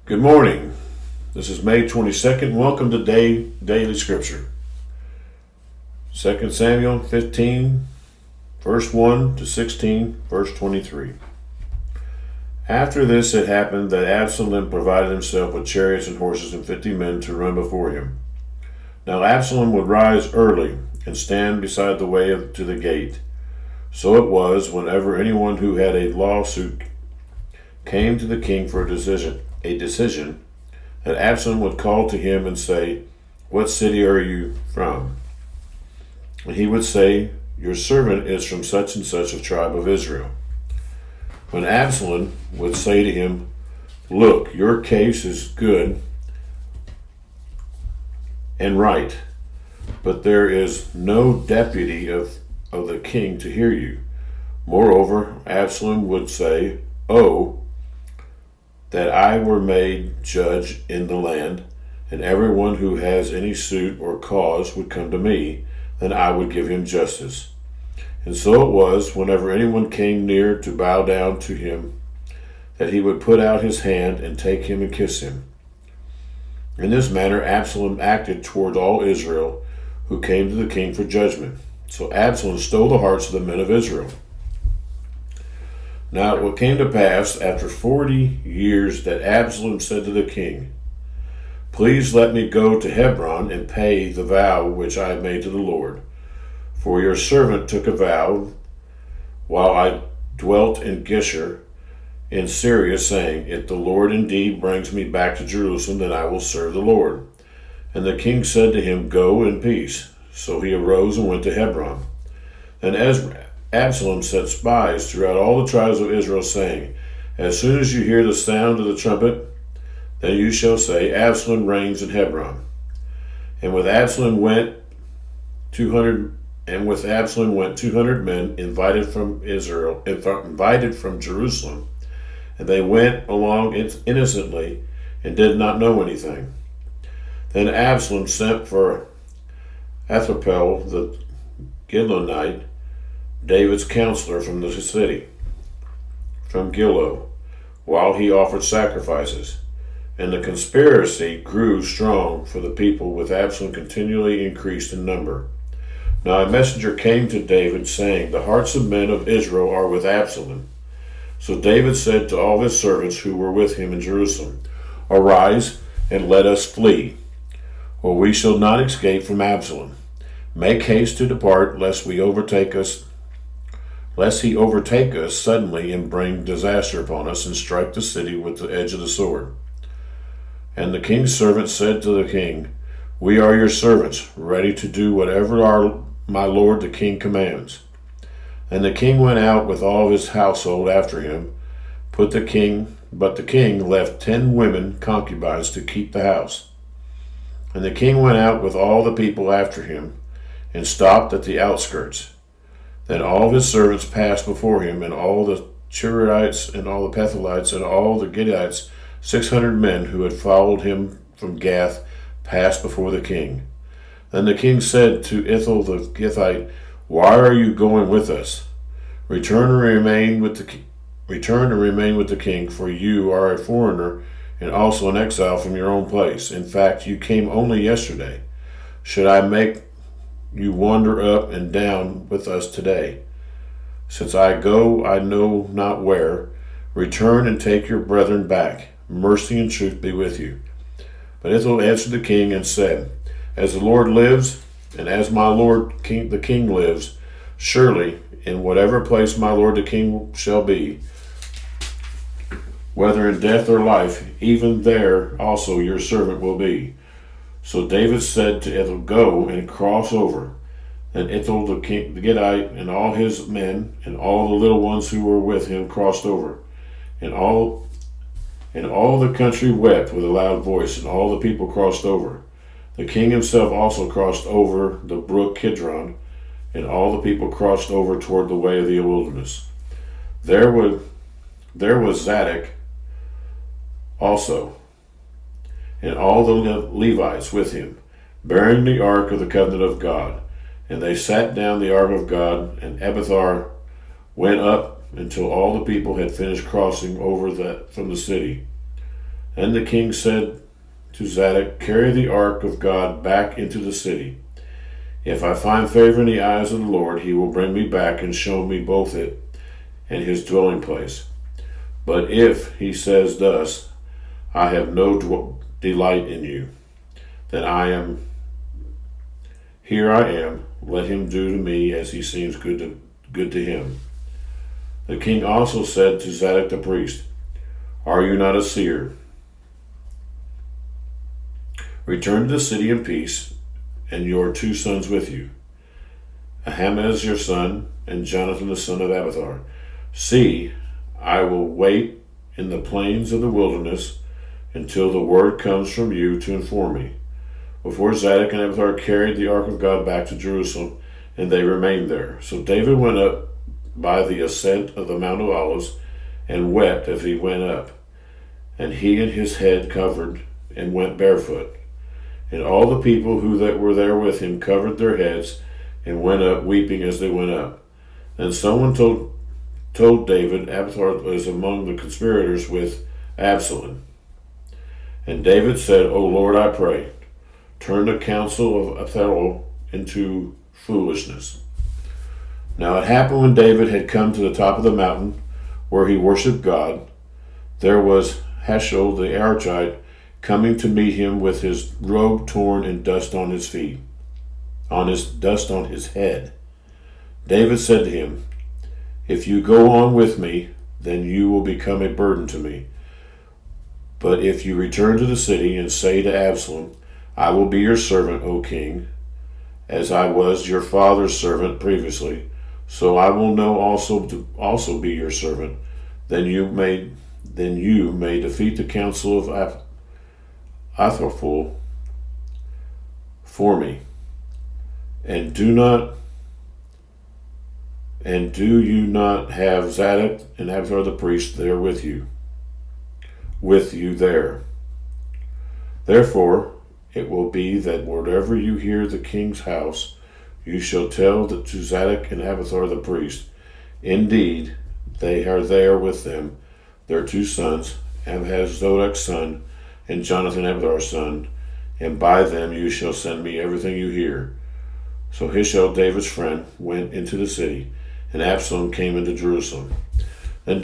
Good morning. This is May 22nd. Welcome to Daily Scripture. 2 Samuel 15, verse 1 to 16, verse 23. After this it happened that Absalom provided himself with chariots and horses and 50 men to run before him. Now Absalom would rise early and stand beside the way to the gate. So it was, whenever anyone who had a lawsuit came to the king for a decision, that Absalom would call to him and say, "What city are you from?" And he would say, "Your servant is from such and such a tribe of Israel." When Absalom would say to him, "Look, your case is good and right, but there is no deputy of the king to hear you." Moreover, Absalom would say, "Oh, that I were made judge in the land, and everyone who has any suit or cause would come to me, then I would give him justice." And so it was, whenever anyone came near to bow down to him, that he would put out his hand and take him and kiss him. In this manner Absalom acted toward all Israel who came to the king for judgment. So Absalom stole the hearts of the men of Israel. Now it came to pass after 40 years that Absalom said to the king, "Please let me go to Hebron and pay the vow which I have made to the Lord. For your servant took a vow while I dwelt in Geshur in Syria, saying, 'If the Lord indeed brings me back to Jerusalem, then I will serve the Lord.' And the king said to him, 'Go in peace.' So he arose and went to Hebron. Then Absalom sent spies throughout all the tribes of Israel, saying, 'As soon as you hear the sound of the trumpet, then you shall say, Absalom reigns in Hebron.' And with Absalom went 200 men invited from Jerusalem, and they went along innocently and did not know anything. Then Absalom sent for Ahithophel the Gilonite, David's counselor, from the city, from Gilo, while he offered sacrifices. And the conspiracy grew strong, for the people with Absalom continually increased in number. Now a messenger came to David, saying, 'The hearts of men of Israel are with Absalom.' So David said to all his servants who were with him in Jerusalem, 'Arise and let us flee, or we shall not escape from Absalom. Make haste to depart, lest he overtake us suddenly and bring disaster upon us and strike the city with the edge of the sword.' And the king's servants said to the king, 'We are your servants, ready to do whatever my lord the king commands.' And the king went out with all his household after him, but the king left 10 women concubines to keep the house. And the king went out with all the people after him, and stopped at the outskirts. Then all his servants passed before him, and all the Churites and all the Pethelites and all the Gittites, 600 men who had followed him from Gath, passed before the king. Then the king said to Ithiel the Gittite, 'Why are you going with us? Return and remain with the king, for you are a foreigner and also an exile from your own place. In fact, you came only yesterday. Should I make you wander up and down with us today? Since I go I know not where. Return and take your brethren back. Mercy and truth be with you.' But Ithiel answered the king and said, 'As the Lord lives, and as my lord the king lives, surely in whatever place my lord the king shall be, whether in death or life, even there also your servant will be.' So David said to Ithiel, 'Go and cross over.' Then Ithiel the Gittite and all his men and all the little ones who were with him crossed over. And all the country wept with a loud voice, and all the people crossed over. The king himself also crossed over the brook Kidron, and all the people crossed over toward the way of the wilderness. There was Zadok also, and all the Levites with him, bearing the ark of the covenant of God. And they sat down the ark of God, and Abiathar went up until all the people had finished crossing over from the city. And the king said to Zadok, "Carry the ark of God back into the city. If I find favor in the eyes of the Lord, he will bring me back and show me both it and his dwelling place. But if he says thus, I have no delight in you, then here I am, let him do to me as he seems good to him." The king also said to Zadok the priest, "Are you not a seer? Return to the city in peace, and your 2 sons with you, Ahimaaz your son, and Jonathan the son of Abiathar. See, I will wait in the plains of the wilderness until the word comes from you to inform me." Before Zadok and Abiathar carried the ark of God back to Jerusalem, and they remained there. So David went up by the ascent of the Mount of Olives, and wept as he went up, and he and his head covered, and went barefoot. And all the people that were there with him covered their heads, and went up weeping as they went up. Then someone told David Abiathar was among the conspirators with Absalom. And David said, "O Lord, I pray, turn the counsel of Abiathar into foolishness." Now it happened when David had come to the top of the mountain where he worshipped God, there was Hazael the Archite coming to meet him with his robe torn and dust on his head. David said to him, "If you go on with me, then you will become a burden to me. But if you return to the city and say to Absalom, I will be your servant, O king, as I was your father's servant previously, so I will know also to also be your servant, then you may defeat the counsel of Ahithophel for me, and do you not have Zadok and Abiathar the priest there with you there? Therefore it will be that whatever you hear the king's house, you shall tell to Zadok and Abiathar the priest. Indeed, they are there with them, their 2 sons, Ahimaaz Zadok's son, and Jonathan Abiathar's son, and by them you shall send me everything you hear." So Hazael, David's friend, went into the city, and Absalom came into Jerusalem. Then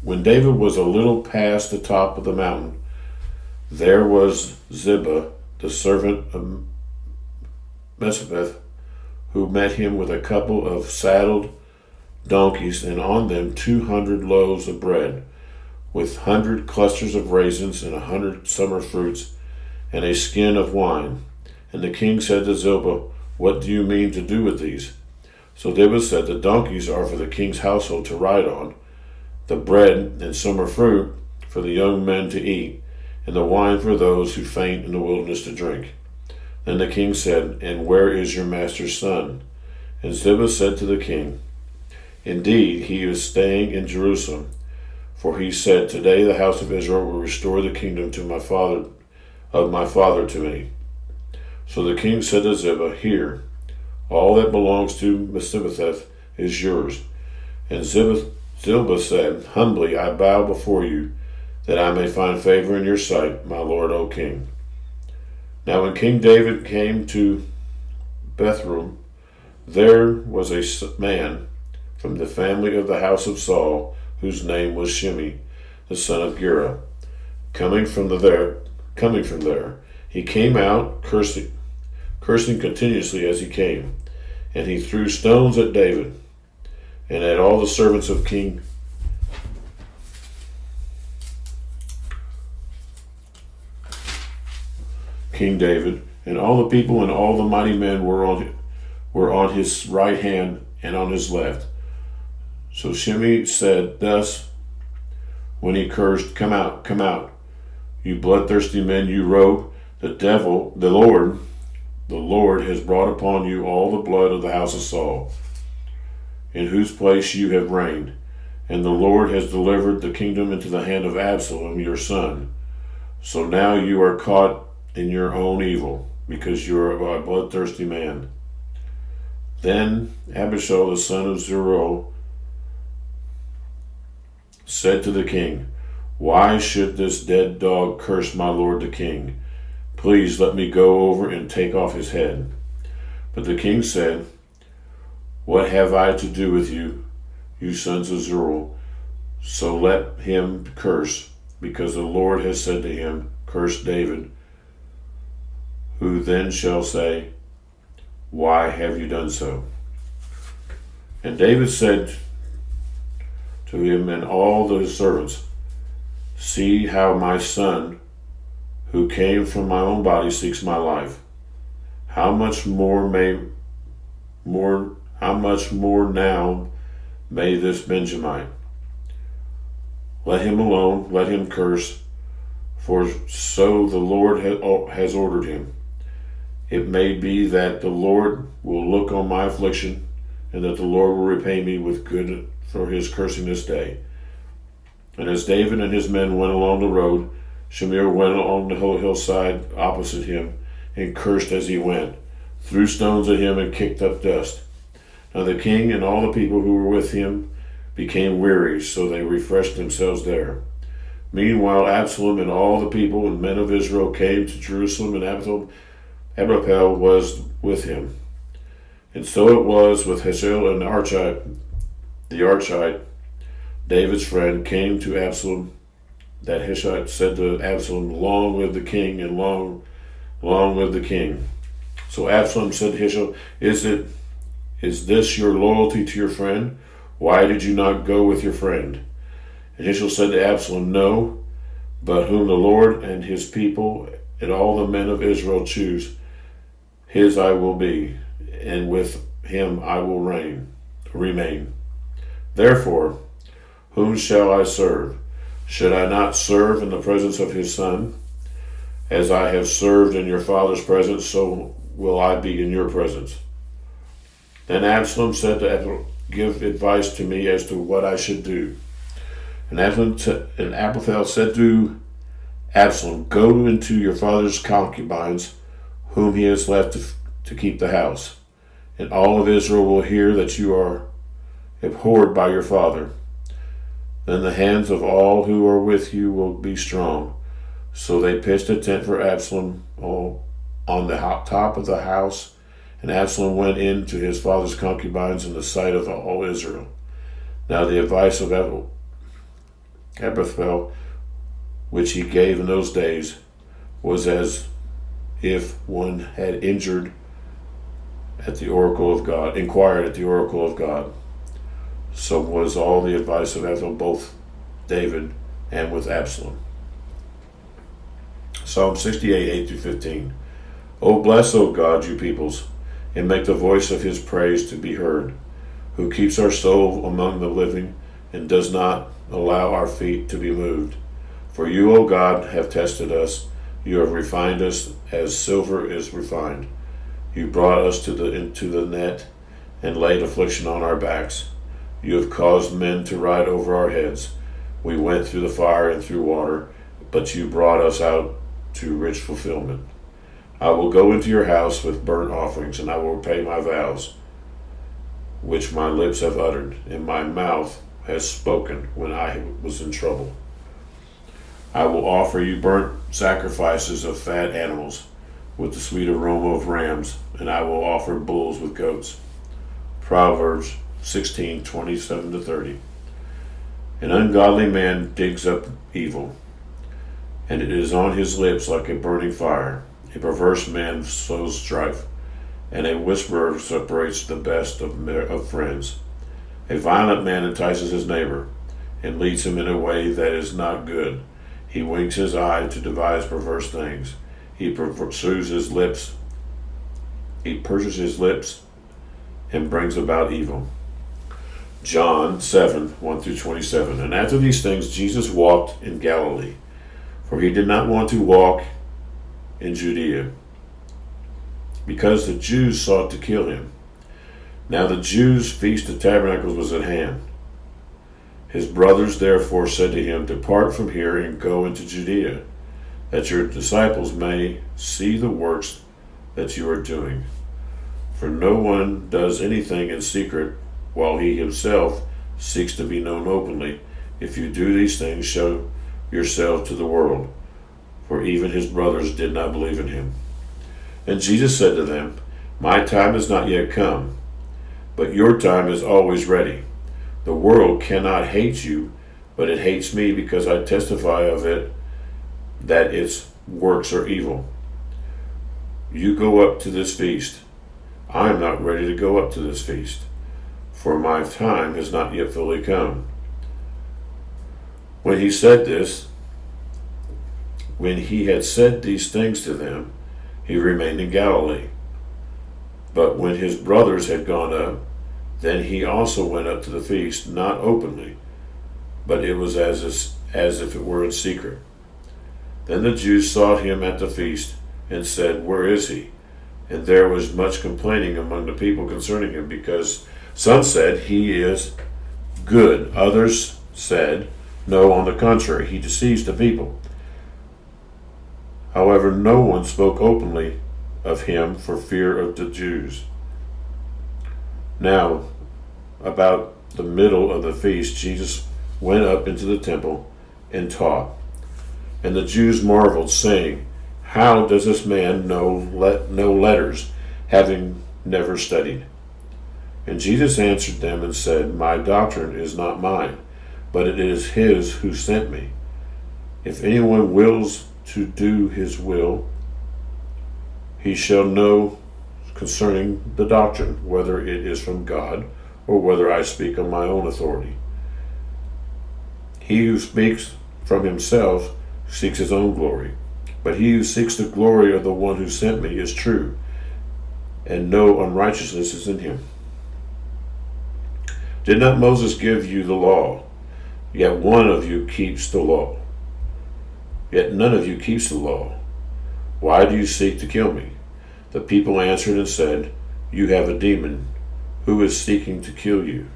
when David was a little past the top of the mountain, there was Ziba, the servant of Mephibosheth, who met him with a couple of saddled donkeys, and on them 200 loaves of bread, with 100 clusters of raisins and 100 summer fruits, and a skin of wine. And the king said to Ziba, "What do you mean to do with these?" So Ziba said, "The donkeys are for the king's household to ride on, the bread and summer fruit for the young men to eat, and the wine for those who faint in the wilderness to drink." Then the king said, "And where is your master's son?" And Ziba said to the king, "Indeed, he is staying in Jerusalem. For he said, Today the house of Israel will restore the kingdom to my father to me." So the king said to Ziba, "Here, all that belongs to Mephibosheth is yours." And Ziba said, "Humbly I bow before you, that I may find favor in your sight, my lord, O king." Now when King David came to Bethlehem, there was a man from the family of the house of Saul, whose name was Shimei, the son of Gera. Coming from there, he came out cursing continuously as he came, and he threw stones at David and at all the servants of King David, and all the people and all the mighty men were on his right hand and on his left. So Shimei said thus when he cursed, come out, you bloodthirsty men, you rogue. The Lord has brought upon you all the blood of the house of Saul, in whose place you have reigned, and the Lord has delivered the kingdom into the hand of Absalom your son. So now you are caught in your own evil, because you are a bloodthirsty man. Then Abishai the son of Zeruiah said to the king, Why should this dead dog curse my lord the king? Please let me go over and take off his head. But the king said, What have I to do with you, you sons of Zeruiah? So let him curse, because the Lord has said to him, Curse David. Who then shall say, Why have you done so? And David said to him and all his servants, See how my son, who came from my own body, seeks my life. How much more now may this Benjamite? Let him alone, let him curse, for so the Lord has ordered him. It may be that the Lord will look on my affliction, and that the Lord will repay me with good for his cursing this day. And as David and his men went along the road, Shimei went along the hillside opposite him, and cursed as he went, threw stones at him, and kicked up dust. Now the king and all the people who were with him became weary, so they refreshed themselves there. Meanwhile Absalom and all the people and men of Israel came to Jerusalem, and Ahithophel was with him. And so it was with Hazael and the Archite, David's friend, came to Absalom, that Hushai said to Absalom, Long live the king, and long live the king. So Absalom said to Hushai, Is this your loyalty to your friend? Why did you not go with your friend? And Hushai said to Absalom, No, but whom the Lord and his people and all the men of Israel choose, his I will be, and with him I will remain. Therefore, whom shall I serve? Should I not serve in the presence of his son? As I have served in your father's presence, so will I be in your presence. Then Absalom said to Absalom, Give advice to me as to what I should do. And Ahithophel said to Absalom, Go into your father's concubines, whom he has left to keep the house, and all of Israel will hear that you are abhorred by your father. Then the hands of all who are with you will be strong. So they pitched a tent for Absalom on the top of the house, and Absalom went in to his father's concubines in the sight of all Israel. Now the advice of Ahithophel, which he gave in those days, was as if one had inquired at the oracle of God. So was all the advice of Ahithophel, both David and with Absalom. Psalm 68, 8-15. O bless, O God, you peoples, and make the voice of his praise to be heard, who keeps our soul among the living, and does not allow our feet to be moved. For you, O God, have tested us. You have refined us as silver is refined. You brought us into the net and laid affliction on our backs. You have caused men to ride over our heads. We went through the fire and through water, but you brought us out to rich fulfillment. I will go into your house with burnt offerings, and I will pay my vows, which my lips have uttered, and my mouth has spoken when I was in trouble. I will offer you burnt sacrifices of fat animals, with the sweet aroma of rams, and I will offer bulls with goats. Proverbs 16:27-30. An ungodly man digs up evil, and it is on his lips like a burning fire. A perverse man sows strife, and a whisperer separates the best of friends. A violent man entices his neighbor, and leads him in a way that is not good. He winks his eye to devise perverse things. He pursues his lips. He purses his lips and brings about evil. John 7:1-27. And after these things Jesus walked in Galilee, for he did not want to walk in Judea, because the Jews sought to kill him. Now the Jews' feast of tabernacles was at hand. His brothers therefore said to him, Depart from here and go into Judea, that your disciples may see the works that you are doing. For no one does anything in secret while he himself seeks to be known openly. If you do these things, yourself to the world, for even his brothers did not believe in him. And Jesus said to them, My time has not yet come, but your time is always ready. The world cannot hate you, but it hates me because I testify of it that its works are evil. You go up to this feast. I am not ready to go up to this feast, for my time has not yet fully come. When he had said these things to them, he remained in Galilee. But when his brothers had gone up, then he also went up to the feast, not openly, but it was as if it were in secret. Then the Jews sought him at the feast, and said, Where is he? And there was much complaining among the people concerning him, because some said, He is good. Others said, No, on the contrary, he deceives the people. However, no one spoke openly of him for fear of the Jews. Now, about the middle of the feast, Jesus went up into the temple and taught. And the Jews marveled, saying, How does this man know letters, having never studied? And Jesus answered them and said, My doctrine is not mine, but it is his who sent me. If anyone wills to do his will, he shall know concerning the doctrine, whether it is from God, or whether I speak on my own authority. He who speaks from himself seeks his own glory, but he who seeks the glory of the one who sent me is true, and no unrighteousness is in him. Did not Moses give you the law? Yet one of you keeps the law. Yet none of you keeps the law. Why do you seek to kill me? The people answered and said, You have a demon. Who is seeking to kill you?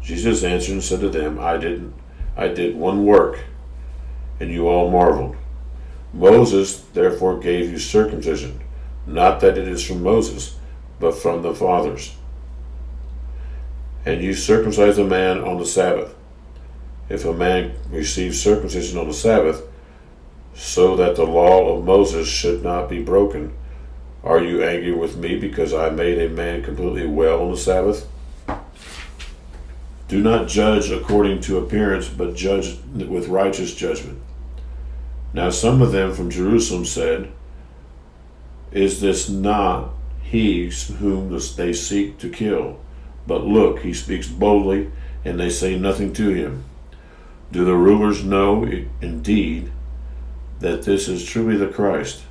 Jesus answered and said to them, I did one work, and you all marveled. Moses therefore gave you circumcision, not that it is from Moses, but from the fathers. And you circumcise a man on the Sabbath. If a man receives circumcision on the Sabbath, so that the law of Moses should not be broken, are you angry with me because I made a man completely well on the Sabbath? Do not judge according to appearance, but judge with righteous judgment. Now some of them from Jerusalem said, Is this not he whom they seek to kill? But look, he speaks boldly, and they say nothing to him. Do the rulers know indeed that this is truly the Christ?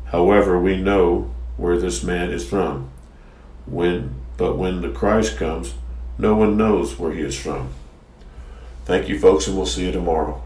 However, we know where this man is from. But when the Christ comes, no one knows where he is from. Thank you, folks, and we'll see you tomorrow.